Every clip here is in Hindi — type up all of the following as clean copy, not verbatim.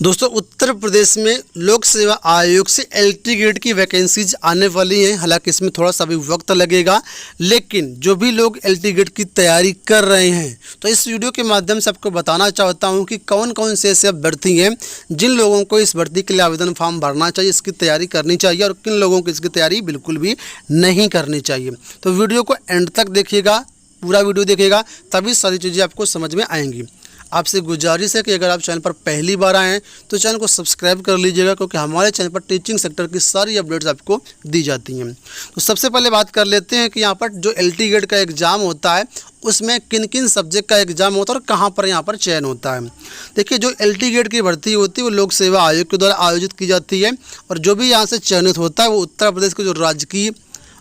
दोस्तों उत्तर प्रदेश में लोक सेवा आयोग से एलटी ग्रेड की वैकेंसीज आने वाली हैं। हालांकि इसमें थोड़ा सा भी वक्त लगेगा, लेकिन जो भी लोग एलटी ग्रेड की तैयारी कर रहे हैं तो इस वीडियो के माध्यम से आपको बताना चाहता हूं कि कौन कौन से ऐसे अभ्यर्थी हैं जिन लोगों को इस भर्ती के लिए आवेदन फॉर्म भरना चाहिए, इसकी तैयारी करनी चाहिए, और किन लोगों को इसकी तैयारी बिल्कुल भी नहीं करनी चाहिए। तो वीडियो को एंड तक देखिएगा, पूरा वीडियो देखिएगा, तभी सारी चीज़ें आपको समझ में आएंगी। आपसे गुजारिश है कि अगर आप चैनल पर पहली बार आए हैं तो चैनल को सब्सक्राइब कर लीजिएगा, क्योंकि हमारे चैनल पर टीचिंग सेक्टर की सारी अपडेट्स आपको दी जाती हैं। तो सबसे पहले बात कर लेते हैं कि यहाँ पर जो एलटी ग्रेड का एग्ज़ाम होता है उसमें किन किन सब्जेक्ट का एग्ज़ाम होता है और कहाँ पर यहाँ पर चयन होता है। देखिए, जो एलटी ग्रेड की भर्ती होती है वो लोक सेवा आयोग के द्वारा आयोजित की जाती है, और जो भी यहाँ से चयनित होता है वो उत्तर प्रदेश के जो राजकीय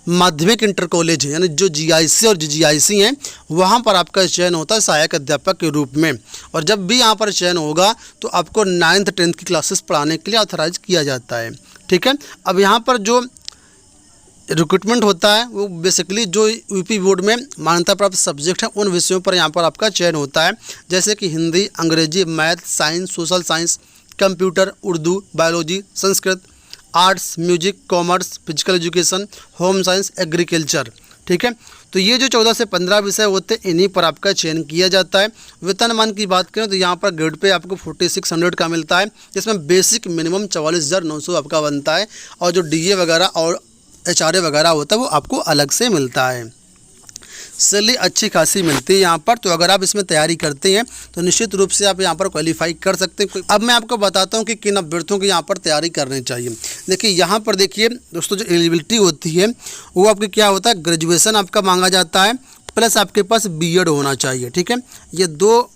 माध्यमिक इंटर कॉलेज है, यानी जो जीआईसी और जीजीआईसी हैं, वहाँ पर आपका चयन होता है सहायक अध्यापक के रूप में। और जब भी यहाँ पर चयन होगा तो आपको 9th 10th की क्लासेस पढ़ाने के लिए ऑथराइज किया जाता है। ठीक है, अब यहाँ पर जो रिक्रूटमेंट होता है वो बेसिकली जो यूपी बोर्ड में मान्यता प्राप्त सब्जेक्ट है उन विषयों पर यहाँ पर आपका चयन होता है, जैसे कि हिंदी, अंग्रेजी, math, science, social science, computer, Urdu, biology, Sanskrit, arts, music, commerce, physical education, home science, agriculture. ठीक है, तो ये जो 14 से 15 विषय होते हैं इन्हीं पर आपका चयन किया जाता है। वेतनमान की बात करें तो यहाँ पर ग्रेड पे आपको 4600 का मिलता है, जिसमें बेसिक मिनिमम 44,900 आपका बनता है, और जो डीए वगैरह और एचआरए वगैरह होता है वो आपको अलग से मिलता है। सैलरी अच्छी खासी मिलती है यहाँ पर। तो अगर आप इसमें तैयारी करते हैं तो निश्चित रूप से आप यहाँ पर क्वालिफाई कर सकते हैं। अब मैं आपको बताता हूँ कि किन अभ्यर्थियों को यहाँ पर तैयारी करनी चाहिए। देखिए, यहाँ पर देखिए दोस्तों, जो एलिजिबिलिटी होती है वो आपकी क्या होता है, ग्रेजुएशन आपका मांगा जाता है, प्लस आपके पास बीएड होना चाहिए। ठीक है, ये 2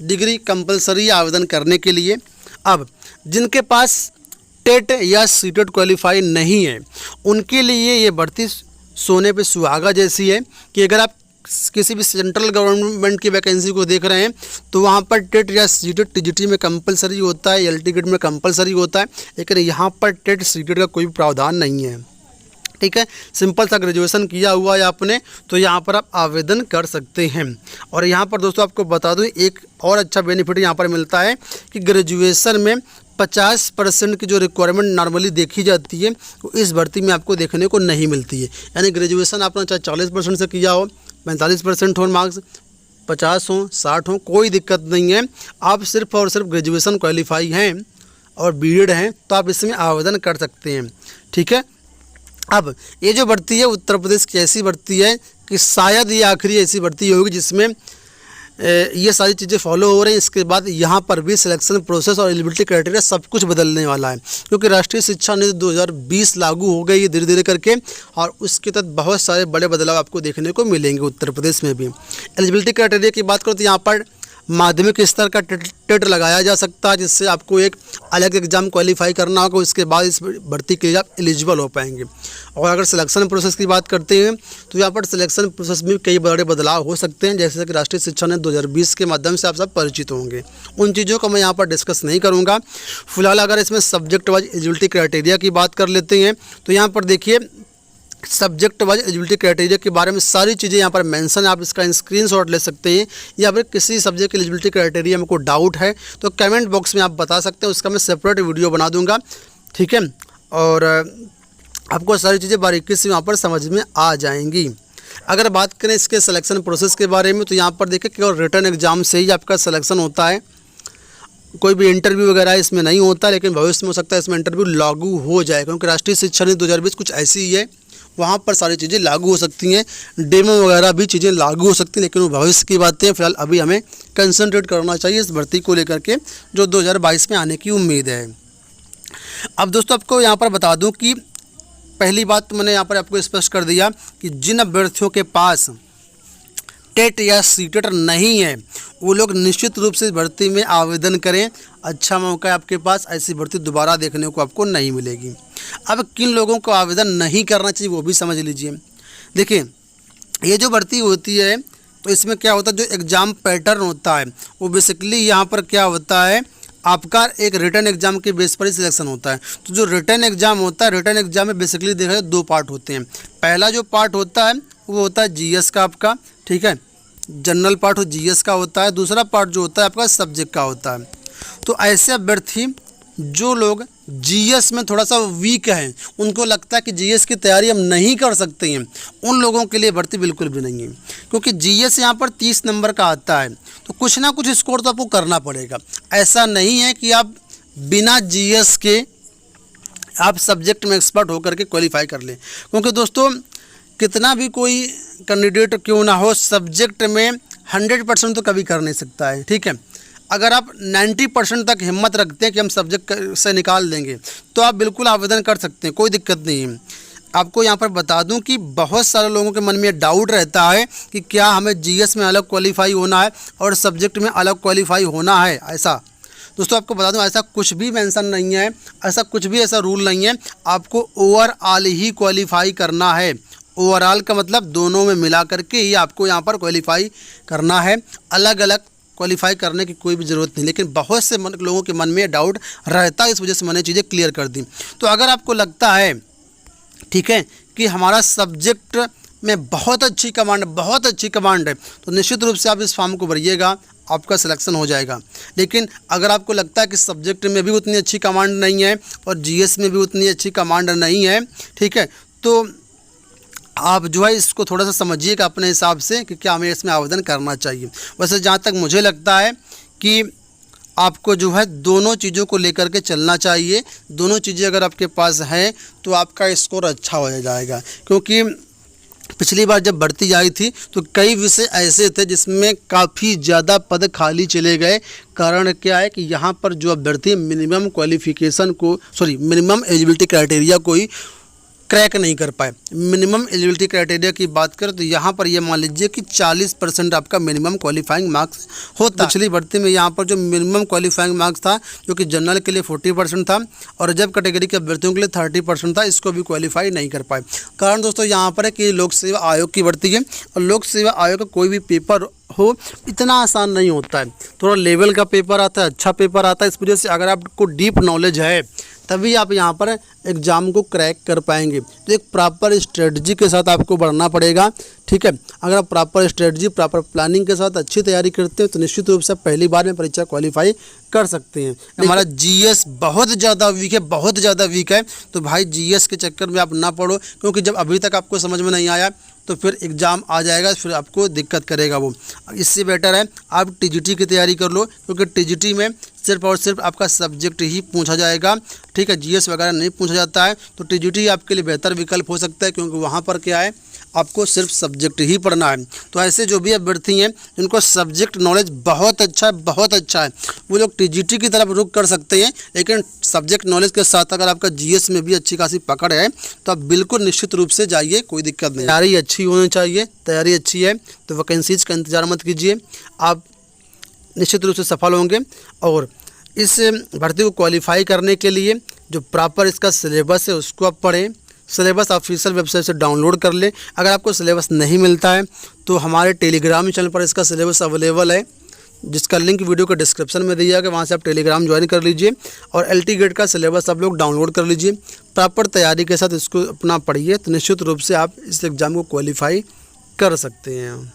डिग्री कंपलसरी आवेदन करने के लिए। अब जिनके पास टेट या सीटेट क्वालिफाई नहीं है उनके लिए ये भर्ती सोने पे सुहागा जैसी है कि अगर आप किसी भी सेंट्रल गवर्नमेंट की वैकेंसी को देख रहे हैं तो वहाँ पर टेट या सीटेट टीजीटी में कंपलसरी होता है, एलटी ग्रेड में कंपलसरी होता है, लेकिन यहाँ पर टेट सीटेट का कोई प्रावधान नहीं है। ठीक है, सिंपल सा ग्रेजुएशन किया हुआ है आपने तो यहाँ पर आप आवेदन कर सकते हैं। और यहाँ पर दोस्तों आपको बता दूँ एक और अच्छा बेनिफिट यहाँ पर मिलता है कि ग्रेजुएशन में 50% की जो रिक्वायरमेंट नॉर्मली देखी जाती है वो इस भर्ती में आपको देखने को नहीं मिलती है। यानी ग्रेजुएशन आपने चाहे 40% से किया हो, 45% हो मार्क्स, 50 हो, 60 हो, कोई दिक्कत नहीं है। आप सिर्फ और सिर्फ ग्रेजुएशन क्वालिफाई हैं और बीएड हैं तो आप इसमें आवेदन कर सकते हैं। ठीक है, अब ये जो भर्ती है उत्तर प्रदेश की ऐसी भर्ती है कि शायद ये आखिरी ऐसी भर्ती होगी जिसमें ये सारी चीज़ें फॉलो हो रही हैं। इसके बाद यहाँ पर भी सिलेक्शन प्रोसेस और एलिजिबिलिटी क्राइटेरिया सब कुछ बदलने वाला है, क्योंकि राष्ट्रीय शिक्षा नीति 2020 लागू हो गई है धीरे धीरे करके, और उसके तहत बहुत सारे बड़े बदलाव आपको देखने को मिलेंगे उत्तर प्रदेश में भी। एलिजिबिलिटी क्राइटेरिया की बात करो तो यहाँ पर माध्यमिक स्तर का टेट लगाया जा सकता है, जिससे आपको एक अलग एग्ज़ाम क्वालिफाई करना होगा, उसके बाद इस भर्ती के लिए आप एलिजिबल हो पाएंगे। और अगर सिलेक्शन प्रोसेस की बात करते हैं तो यहाँ पर सिलेक्शन प्रोसेस में कई बड़े बदलाव हो सकते हैं, जैसे कि राष्ट्रीय शिक्षा नीति 2020 के माध्यम से आप सब परिचित होंगे। उन चीज़ों को मैं यहाँ पर डिस्कस नहीं करूँगा। फिलहाल अगर इसमें सब्जेक्ट वाइज एलिजिबिलिटी क्राइटेरिया की बात कर लेते हैं तो यहाँ पर देखिए सब्जेक्ट वाइज एलिजिबिलिटी क्राइटेरिया के बारे में सारी चीज़ें यहाँ पर मेंशन है। आप इसका स्क्रीनशॉट ले सकते हैं, या फिर किसी सब्जेक्ट की एलिजिबिलिटी क्राइटेरिया में कोई डाउट है तो कमेंट बॉक्स में आप बता सकते हैं, उसका मैं सेपरेट वीडियो बना दूंगा। ठीक है, और आपको सारी चीज़ें बारीकी से यहाँ पर समझ में आ जाएंगी। अगर बात करें इसके सिलेक्शन प्रोसेस के बारे में तो यहाँ पर देखिए केवल रिटन एग्जाम से ही आपका सिलेक्शन होता है, कोई भी इंटरव्यू वगैरह इसमें नहीं होता, लेकिन भविष्य में हो सकता है इसमें इंटरव्यू लागू हो जाए, क्योंकि राष्ट्रीय शिक्षा नीति 2020 कुछ ऐसी ही है, वहाँ पर सारी चीज़ें लागू हो सकती हैं, डेमो वगैरह भी चीज़ें लागू हो सकती हैं, लेकिन वो भविष्य की बातें हैं। फिलहाल अभी हमें कंसंट्रेट करना चाहिए इस भर्ती को लेकर के जो 2022 में आने की उम्मीद है। अब दोस्तों आपको यहाँ पर बता दूँ कि पहली बात तो मैंने यहाँ पर आपको स्पष्ट कर दिया कि जिन अभ्यर्थियों के पास टेट या सीटेट नहीं है वो लोग निश्चित रूप से भर्ती में आवेदन करें। अच्छा मौका है आपके पास, ऐसी भर्ती दोबारा देखने को आपको नहीं मिलेगी। अब किन लोगों को आवेदन नहीं करना चाहिए वो भी समझ लीजिए। देखिए, ये जो भर्ती होती है तो इसमें क्या होता है, जो एग्ज़ाम पैटर्न होता है वो बेसिकली यहाँ पर क्या होता है, आपका एक रिटन एग्जाम के बेस पर ही सिलेक्शन होता है। तो जो रिटन एग्जाम होता है, रिटन एग्जाम में बेसिकली देखा जाए 2 पार्ट होते हैं। पहला जो पार्ट होता है वो होता है जीएस का आपका, ठीक है, जनरल पार्ट हो जीएस का होता है। दूसरा पार्ट जो होता है आपका सब्जेक्ट का होता है। तो ऐसे अभ्यर्थी जो लोग जीएस में थोड़ा सा वीक हैं, उनको लगता है कि जीएस की तैयारी हम नहीं कर सकते हैं, उन लोगों के लिए भर्ती बिल्कुल भी नहीं है। क्योंकि जीएस यहाँ पर 30 नंबर का आता है, तो कुछ ना कुछ स्कोर तो आपको करना पड़ेगा। ऐसा नहीं है कि आप बिना जीएस के आप सब्जेक्ट में एक्सपर्ट होकर के क्वालिफाई कर लें। क्योंकि दोस्तों कितना भी कोई कैंडिडेट क्यों ना हो, सब्जेक्ट में 100% तो कभी कर नहीं सकता है, ठीक है। अगर आप 90% तक हिम्मत रखते हैं कि हम सब्जेक्ट से निकाल देंगे, तो आप बिल्कुल आवेदन कर सकते हैं, कोई दिक्कत नहीं है। आपको यहाँ पर बता दूं कि बहुत सारे लोगों के मन में ये डाउट रहता है कि क्या हमें जीएस में अलग क्वालिफाई होना है और सब्जेक्ट में अलग क्वालिफाई होना है। ऐसा दोस्तों आपको बता दूं, ऐसा कुछ भी मेंशन नहीं है, ऐसा रूल नहीं है। आपको ओवरऑल ही क्वालिफाई करना है। ओवरऑल का मतलब दोनों में मिला करके ही आपको यहाँ पर क्वालिफाई करना है। अलग अलग क्वालिफाई करने की कोई भी ज़रूरत नहीं। लेकिन बहुत से लोगों के मन में डाउट रहता है, इस वजह से मैंने चीज़ें क्लियर कर दी। तो अगर आपको लगता है, ठीक है, कि हमारा सब्जेक्ट में बहुत अच्छी कमांड है, तो निश्चित रूप से आप इस फॉर्म को भरिएगा, आपका सिलेक्शन हो जाएगा। लेकिन अगर आपको लगता है कि सब्जेक्ट में भी उतनी अच्छी कमांड नहीं है और जीएस में भी उतनी अच्छी कमांड नहीं है, ठीक है, तो आप जो है इसको थोड़ा सा समझिएगा अपने हिसाब से कि क्या हमें इसमें आवेदन करना चाहिए। वैसे जहाँ तक मुझे लगता है कि आपको जो है दोनों चीज़ों को लेकर के चलना चाहिए। दोनों चीज़ें अगर आपके पास हैं तो आपका स्कोर अच्छा हो जाएगा। क्योंकि पिछली बार जब भर्ती आई थी तो कई विषय ऐसे थे जिसमें काफ़ी ज़्यादा पद खाली चले गए। कारण क्या है कि यहाँ पर जो अभ्यर्थी मिनिमम एलिजिबिलिटी क्राइटेरिया को ही क्रैक नहीं कर पाए। मिनिमम एलिजिबिलिटी क्राइटेरिया की बात करें तो यहाँ पर ये मान लीजिए कि 40% आपका मिनिमम क्वालिफाइंग मार्क्स होता। पिछली भर्ती में यहाँ पर जो मिनिमम क्वालिफाइंग मार्क्स था, जो कि जनरल के लिए 40% था और रिजर्व कैटेगरी के अभ्यर्थियों के लिए 30% था, इसको भी क्वालिफाई नहीं कर पाए। कारण दोस्तों यहाँ पर है कि लोक सेवा आयोग की भर्ती है और लोक सेवा आयोग का कोई भी पेपर हो इतना आसान नहीं होता है। थोड़ा लेवल का पेपर आता है, अच्छा पेपर आता है। इस वजह से अगर आपको डीप नॉलेज है तभी आप यहाँ पर एग्ज़ाम को क्रैक कर पाएंगे। तो एक प्रॉपर स्ट्रेटजी के साथ आपको बढ़ना पड़ेगा, ठीक है। अगर आप प्रॉपर स्ट्रेटजी, प्रॉपर प्लानिंग के साथ अच्छी तैयारी करते हैं तो निश्चित रूप से पहली बार में परीक्षा क्वालिफाई कर सकते हैं। हमारा जीएस बहुत ज़्यादा वीक है, तो भाई जीएस के चक्कर में आप ना पड़ो। क्योंकि जब अभी तक आपको समझ में नहीं आया तो फिर एग्ज़ाम आ जाएगा, फिर आपको दिक्कत करेगा वो। इससे बेटर है आप टीजीटी की तैयारी कर लो, क्योंकि टीजीटी में सिर्फ और सिर्फ आपका सब्जेक्ट ही पूछा जाएगा, ठीक है। जीएस वगैरह नहीं पूछा जाता है, तो टीजीटी आपके लिए बेहतर विकल्प हो सकता है। क्योंकि वहाँ पर क्या है, आपको सिर्फ सब्जेक्ट ही पढ़ना है। तो ऐसे जो भी अभ्यर्थी हैं जिनको सब्जेक्ट नॉलेज बहुत अच्छा है, वो लोग टीजीटी की तरफ रुख कर सकते हैं। लेकिन सब्जेक्ट नॉलेज के साथ अगर आपका जीएस में भी अच्छी खासी पकड़ है तो आप बिल्कुल निश्चित रूप से जाइए, कोई दिक्कत नहीं। तैयारी अच्छी होनी चाहिए, तैयारी अच्छी है तो वैकेंसीज का इंतजार मत कीजिए, आप निश्चित रूप से सफल होंगे। और इस भर्ती को क्वालिफाई करने के लिए जो प्रॉपर इसका सिलेबस है उसको आप पढ़ें। सिलेबस ऑफिशियल वेबसाइट से डाउनलोड कर लें। अगर आपको सिलेबस नहीं मिलता है तो हमारे टेलीग्राम चैनल पर इसका सिलेबस अवेलेबल है, जिसका लिंक वीडियो के डिस्क्रिप्शन में दिया गया, वहाँ से आप टेलीग्राम ज्वाइन कर लीजिए और एलटी गेट का सिलेबस आप लोग डाउनलोड कर लीजिए। प्रॉपर तैयारी के साथ इसको अपना पढ़िए तो निश्चित रूप से आप इस एग्ज़ाम को क्वालिफाई कर सकते हैं।